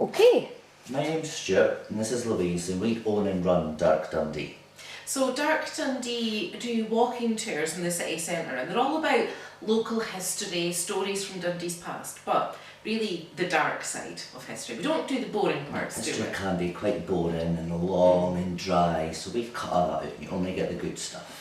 Okay. My name's Stuart and this is Louise and we own and run Dark Dundee. So Dark Dundee do walking tours in the city centre and they're all about local history, stories from Dundee's past, but really the dark side of history. We don't do the boring parts, do History we? can be quite boring and long and dry, so we've cut that out. You only get the good stuff.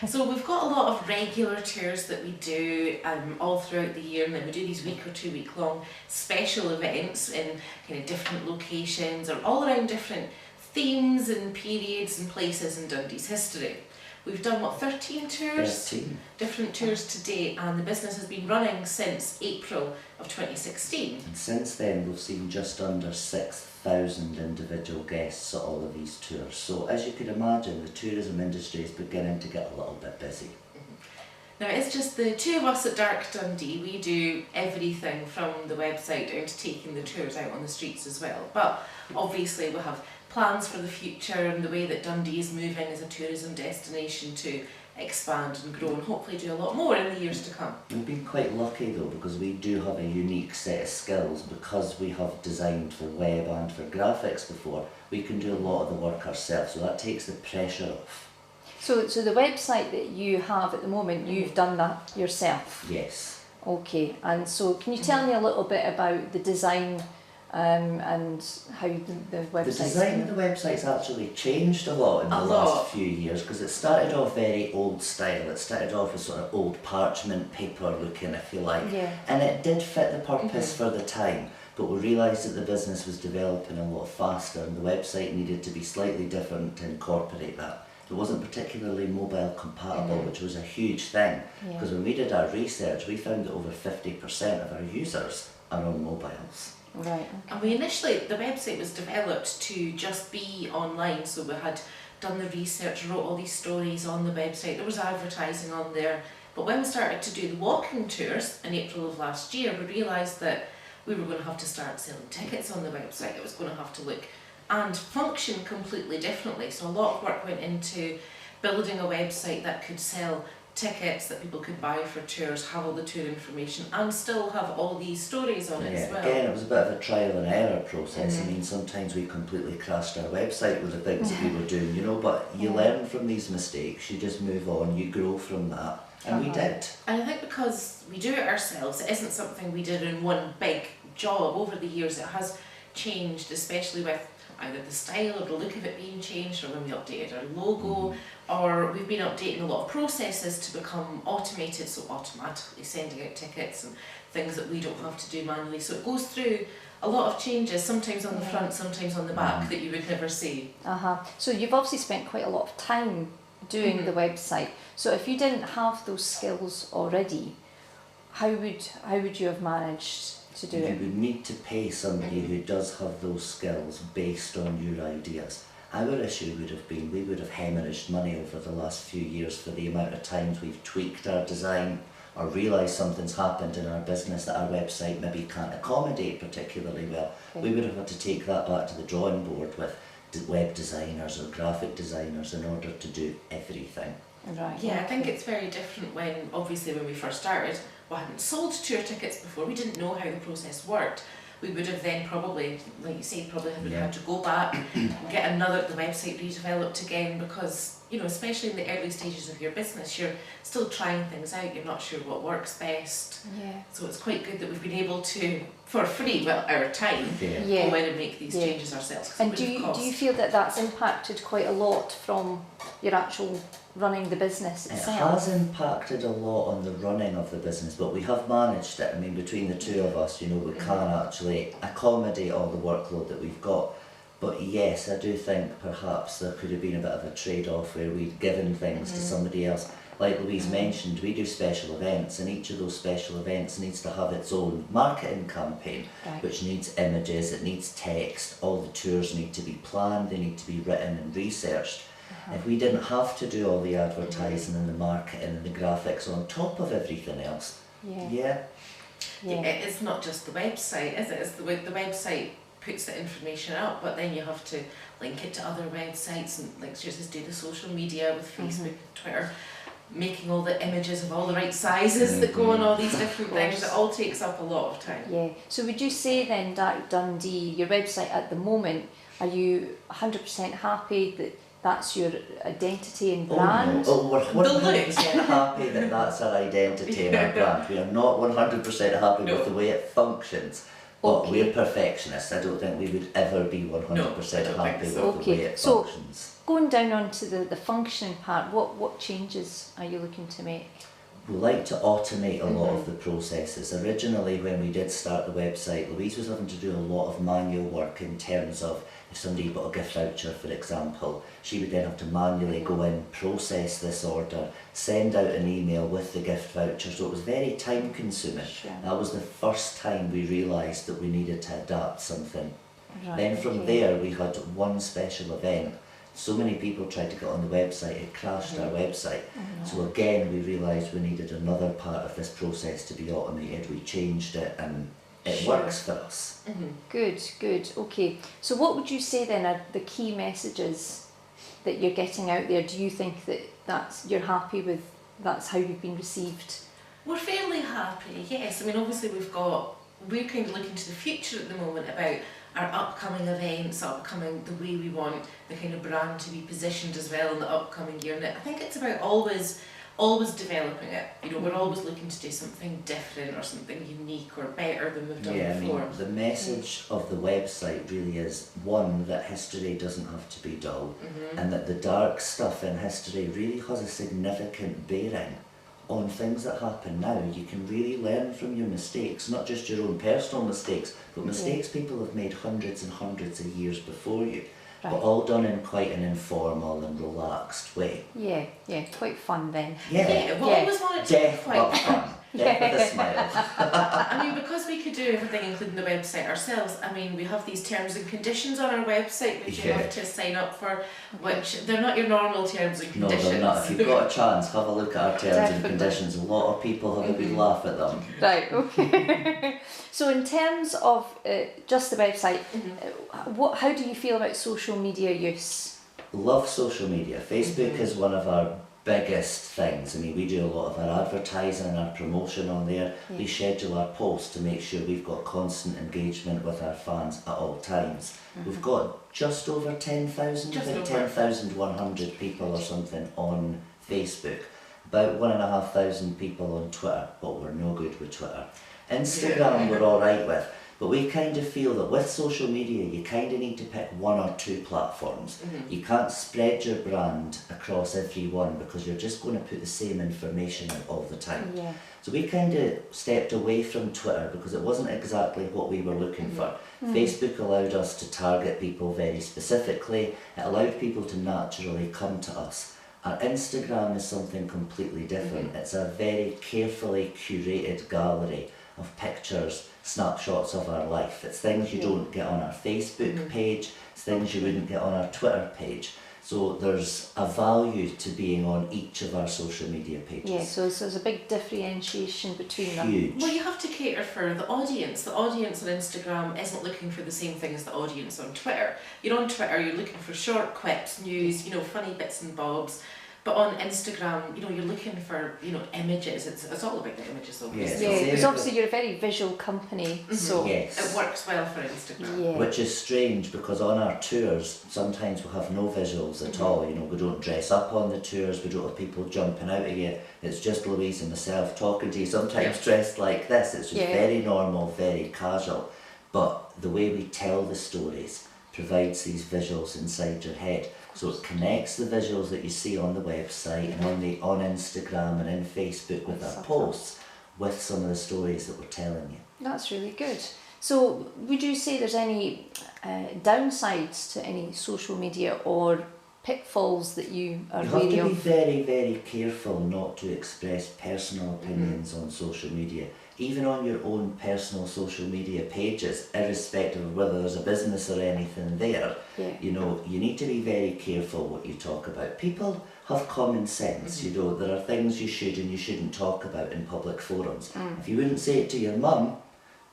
So we've got a lot of regular tours that we do all throughout the year, and then we do these week or 2 week long special events in kind of different locations or all around different themes and periods and places in Dundee's history. We've done, what, 13 tours? 13. Different tours to date, and the business has been running since April of 2016. And since then we've seen just under 6,000 individual guests at all of these tours. So as you could imagine, the tourism industry is beginning to get a little bit busy. Now it's just the two of us at Dark Dundee. We do everything from the website down to taking the tours out on the streets as well. But obviously we have plans for the future and the way that Dundee is moving as a tourism destination to expand and grow and hopefully do a lot more in the years to come. We've been quite lucky though, because we do have a unique set of skills. Because we have designed for web and for graphics before, we can do a lot of the work ourselves, so that takes the pressure off. So the website that you have at the moment, you've done that yourself? Yes. Okay, and so can you tell me a little bit about the design and how the website... The design of the website's actually changed a lot in the last few years, because it started off very old style. It started off as sort of old parchment paper looking, if you like, and it did fit the purpose for the time. But we realised that the business was developing a lot faster and the website needed to be slightly different to incorporate that. It wasn't particularly mobile compatible, which was a huge thing, because when we did our research we found that over 50% of our users are on mobiles. Right. Okay. And we initially, the website was developed to just be online, so we had done the research, wrote all these stories on the website, there was advertising on there. But when we started to do the walking tours in April of last year, we realised that we were going to have to start selling tickets on the website. It was going to have to look and function completely differently. So a lot of work went into building a website that could sell tickets that people could buy for tours, have all the tour information and still have all these stories on it as well. Again, it was a bit of a trial and error process. I mean, sometimes we completely crashed our website with the things that we were doing, you know, but you learn from these mistakes, you just move on, you grow from that, and we did. And I think because we do it ourselves, it isn't something we did in one big job. Over the years it has changed, especially with either the style or the look of it being changed, or when we updated our logo, or we've been updating a lot of processes to become automated, so automatically sending out tickets and things that we don't have to do manually. So it goes through a lot of changes, sometimes on the front, sometimes on the back, that you would never see. So you've obviously spent quite a lot of time doing the website. So if you didn't have those skills already, how would you have managed to do it? You would need to pay somebody who does have those skills based on your ideas. Our issue would have been, we would have hemorrhaged money over the last few years for the amount of times we've tweaked our design or realised something's happened in our business that our website maybe can't accommodate particularly well. We would have had to take that back to the drawing board with web designers or graphic designers in order to do everything. Right. Yeah, I think it's very different when, obviously when we first started, we hadn't sold tour tickets before, we didn't know how the process worked. We would have then probably, like you say, had to go back and get the website redeveloped again, because, you know, especially in the early stages of your business, you're still trying things out, you're not sure what works best. So it's quite good that we've been able to, for free, well, our time, go in and make these changes ourselves. And do you feel that that's impacted quite a lot from your actual running the business itself? It has impacted a lot on the running of the business, but we have managed it. I mean, between the two of us, you know, we can actually accommodate all the workload that we've got. But yes, I do think perhaps there could have been a bit of a trade-off where we'd given things to somebody else. Like Louise mentioned, we do special events, and each of those special events needs to have its own marketing campaign, which needs images, it needs text, all the tours need to be planned, they need to be written and researched. If we didn't have to do all the advertising and the marketing and the graphics on top of everything else, it's not just the website, is it? It's the website puts the information up, but then you have to link it to other websites and, like Stuart says, do the social media with Facebook and Twitter. making all the images of all the right sizes that go on all these different things. It all takes up a lot of time. Yeah. So would you say then that Dundee, your website at the moment, are you 100% happy that that's your identity and brand? Oh, we're 100% happy that that's our identity and our brand. We are not 100% happy with the way it functions. But we're perfectionists. I don't think we would ever be 100% happy with the way it functions. Going down onto the functioning part, what changes are you looking to make? We like to automate a lot of the processes. Originally, when we did start the website, Louise was having to do a lot of manual work in terms of if somebody bought a gift voucher, for example, she would then have to manually go in, process this order, send out an email with the gift voucher. So it was very time consuming. Sure. That was the first time we realised that we needed to adapt something. Right, Then from there, we had one special event. So many people tried to get on the website, it crashed our website. So again, we realised we needed another part of this process to be automated. We changed it and it works for us. Good, okay. So what would you say then are the key messages that you're getting out there? Do you think that you're happy with, that's how you've been received? We're fairly happy, yes. I mean, obviously we're kind of looking to the future at the moment about our upcoming events, the way we want the kind of brand to be positioned as well in the upcoming year. And I think it's about always developing it. You know, we're always looking to do something different or something unique or better than we've done before. I mean, the message of the website really is, one, that history doesn't have to be dull, and that the dark stuff in history really has a significant bearing on things that happen now. You can really learn from your mistakes, not just your own personal mistakes, but mistakes people have made hundreds and hundreds of years before you. But all done in quite an informal and relaxed way. Yeah, quite fun then. We always want it to be quite fun. Death with a smile. I mean, because we could do everything, including the website ourselves, I mean, we have these terms and conditions on our website which you have to sign up for, which they're not your normal terms and conditions. No, they're not. If you've got a chance, have a look at our terms and conditions. A lot of people have a good laugh at them. Right, okay. So in terms of just the website, how do you feel about social media use? Love social media. Facebook is one of our biggest things. I mean, we do a lot of our advertising, our promotion on there. We schedule our posts to make sure we've got constant engagement with our fans at all times. We've got just over 10,000, I think 10,100 people or something on Facebook. About 1,500 people on Twitter, but we're no good with Twitter. Instagram we're alright with. But we kind of feel that with social media, you kind of need to pick one or two platforms. You can't spread your brand across every one because you're just going to put the same information out all the time. So we kind of stepped away from Twitter because it wasn't exactly what we were looking for. Facebook allowed us to target people very specifically. It allowed people to naturally come to us. Our Instagram is something completely different. It's a very carefully curated gallery of pictures, snapshots of our life. It's things you don't get on our Facebook page, it's things you wouldn't get on our Twitter page. So there's a value to being on each of our social media pages. Yeah, so there's a big differentiation between them. Huge. Well, you have to cater for the audience. The audience on Instagram isn't looking for the same thing as the audience on Twitter. You're on Twitter, you're looking for short quips, news, funny bits and bobs. But on Instagram, you're looking for, images. It's all about the images, obviously. Yeah, because obviously you're a very visual company, so it works well for Instagram. Which is strange because on our tours, sometimes we have no visuals at all. We don't dress up on the tours, we don't have people jumping out at you. It's just Louise and myself talking to you, sometimes dressed like this. It's just very normal, very casual. But the way we tell the stories provides these visuals inside your head. So it connects the visuals that you see on the website and on Instagram and in Facebook with our posts with some of the stories that we're telling you. That's really good. So would you say there's any downsides to any social media or pitfalls that you are wary of? You have to be very, very careful not to express personal opinions on social media. Even on your own personal social media pages, irrespective of whether there's a business or anything there, you need to be very careful what you talk about. People have common sense, there are things you should and you shouldn't talk about in public forums. If you wouldn't say it to your mum,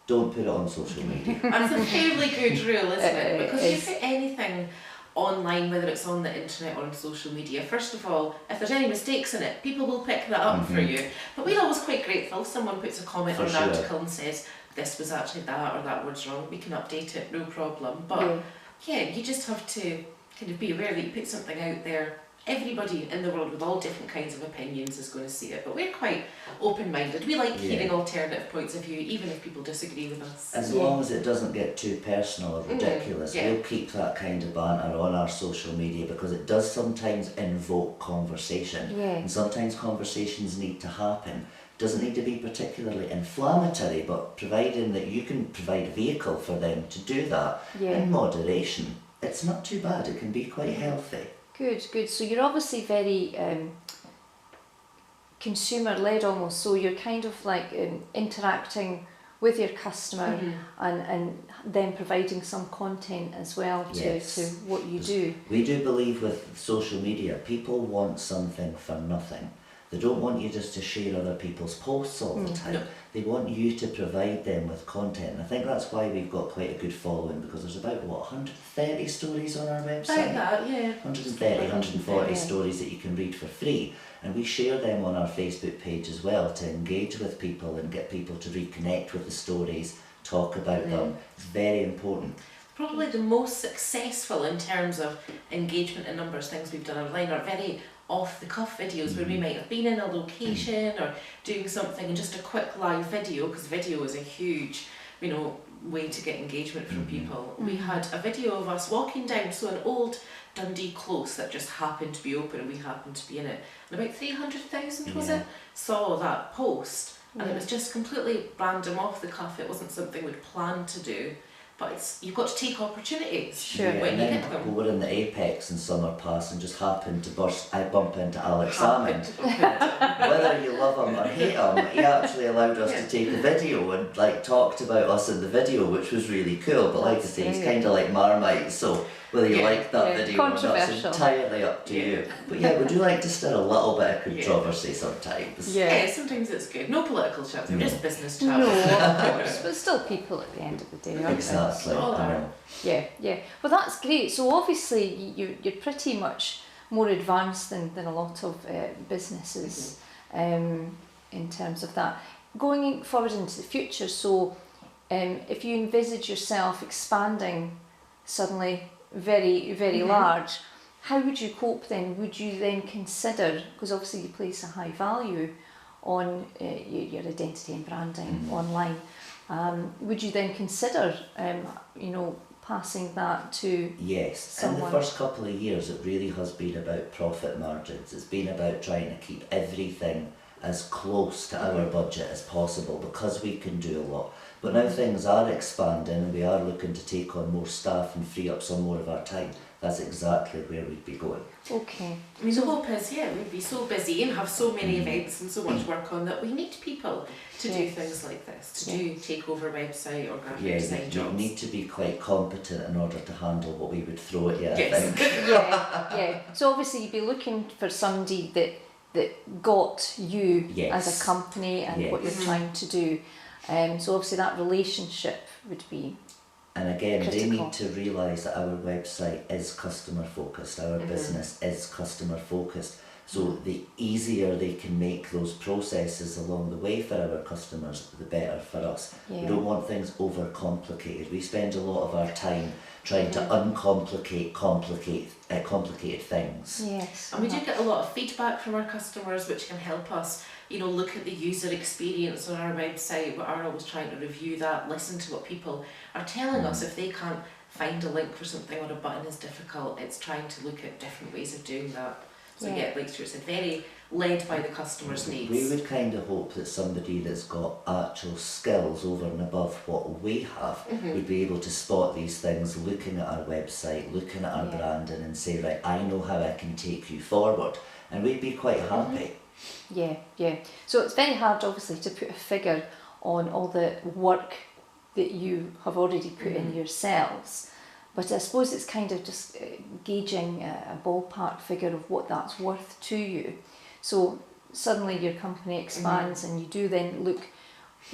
don't put it on social media. That's a fairly good rule, isn't it? Because if you put anything online, whether it's on the internet or on social media, first of all, if there's any mistakes in it, people will pick that up for you. But we're always quite grateful if someone puts a comment or an article and says, this was actually that or that word's wrong, we can update it, no problem. But yeah, you just have to kind of be aware that you put something out there. Everybody in the world with all different kinds of opinions is going to see it, but we're quite open-minded. We like hearing alternative points of view, even if people disagree with us. As long as it doesn't get too personal or ridiculous, we'll keep that kind of banter on our social media, because it does sometimes invoke conversation, and sometimes conversations need to happen. It doesn't need to be particularly inflammatory, but providing that you can provide a vehicle for them to do that in moderation, it's not too bad. It can be quite healthy. Good, good. So you're obviously very consumer-led almost, so you're kind of like interacting with your customer and then providing some content as well to what you do. We do believe with social media, people want something for nothing. They don't want you just to share other people's posts all the time. They want you to provide them with content. And I think that's why we've got quite a good following, because there's about, 130 stories on our website? About that, 130, 140 stories that you can read for free. And we share them on our Facebook page as well to engage with people and get people to reconnect with the stories, talk about them. It's very important. Probably the most successful in terms of engagement and numbers things we've done online are very off-the-cuff videos where we might have been in a location or doing something and just a quick live video, because video is a huge, way to get engagement from people. We had a video of us walking down an old Dundee close that just happened to be open and we happened to be in it. And about 300,000 was it? Saw that post and it was just completely random, off the cuff. It wasn't something we'd planned to do. But you've got to take opportunities when you get them. We were in the Apex in Summer Pass and just happened to bump into Alex Salmon. Whether you love him or hate him, he actually allowed us to take a video and talked about us in the video, which was really cool. But like I say, he's kind of like Marmite, so whether you like that video or not, it's entirely up to you. But we do like to stir a little bit of controversy sometimes. Yeah, sometimes it's good. No political chat, just business chat. No, of course, but still people at the end of the day, aren't Exactly. Yeah. Well, that's great. So obviously you're pretty much more advanced than a lot of businesses in terms of that. Going forward into the future, so if you envisage yourself expanding suddenly very, very large, how would you cope then? Would you then consider, because obviously you place a high value on your identity and branding online, would you then consider, passing that to someone? In the first couple of years it really has been about profit margins. It's been about trying to keep everything as close to our budget as possible, because we can do a lot. But now things are expanding and we are looking to take on more staff and free up some more of our time. That's exactly where we'd be going. Okay. I mean, the hope is, we'd be so busy and have so many events and so much work on that we need people to do things like this, to do takeover website or graphic design jobs. You need to be quite competent in order to handle what we would throw at you, I think. So obviously you'd be looking for somebody that got you as a company and what you're trying to do. So obviously that relationship would be And again, critical. They need to realise that our website is customer focused, our business is customer focused. So the easier they can make those processes along the way for our customers, the better for us. We don't want things overcomplicated. We spend a lot of our time trying to uncomplicate complicated things. Yes. And we do get a lot of feedback from our customers, which can help us, look at the user experience on our website. We are always trying to review that, listen to what people are telling us. If they can't find a link for something or a button is difficult, it's trying to look at different ways of doing that. So like Stuart said, very led by the customer's needs. We would kind of hope that somebody that's got actual skills over and above what we have would be able to spot these things, looking at our website, looking at our branding and say, right, I know how I can take you forward. And we'd be quite happy. Yeah. So it's very hard obviously to put a figure on all the work that you have already put in yourselves. But I suppose it's kind of just gauging a ballpark figure of what that's worth to you. So suddenly your company expands and you do then look,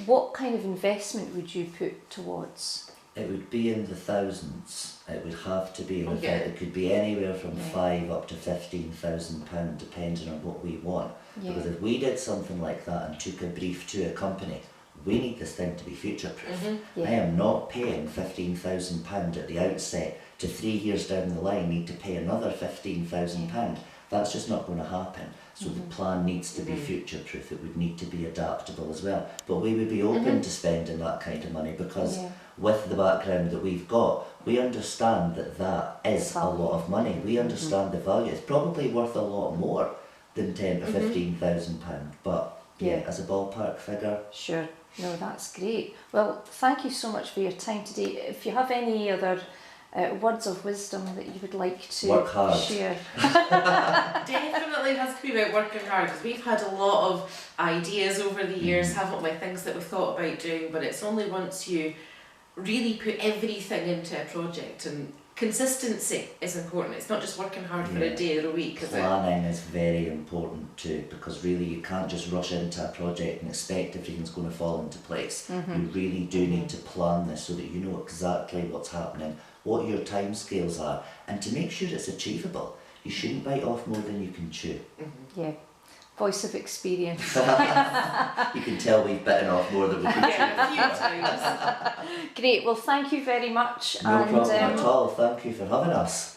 what kind of investment would you put towards It would be in the thousands. It would have to be. Okay. It could be anywhere from Yeah. £5,000 up to £15,000, depending on what we want. Yeah. Because if we did something like that and took a brief to a company, we need this thing to be future-proof. Mm-hmm. Yeah. I am not paying £15,000 at the outset to 3 years down the line need to pay another £15,000. That's just not going to happen. So the plan needs to be future-proof. It would need to be adaptable as well. But we would be open to spending that kind of money because Yeah. with the background that we've got, we understand that that is a lot of money. We understand the value. It's probably worth a lot more than £10,000 to £15,000. But yeah, Yeah. as a ballpark figure, Sure. No, that's great. Well, thank you so much for your time today. If you have any other words of wisdom that you would like to Work hard. share. Definitely has to be about working hard, because we've had a lot of ideas over the years, haven't we? Things that we've thought about doing, but it's only once you really put everything into a project, and consistency is important. It's not just working hard for a Yeah. day or a week, is it? planning is very important too, because really you can't just rush into a project and expect everything's going to fall into place. You really do need to plan this so that you know exactly what's happening, what your timescales are, and to make sure it's achievable. You shouldn't bite off more than you can chew. Yeah. Voice of experience. You can tell we've bitten off more than we can chew. Yeah, a few times. Great. Well, thank you very much. No problem at all. Thank you for having us.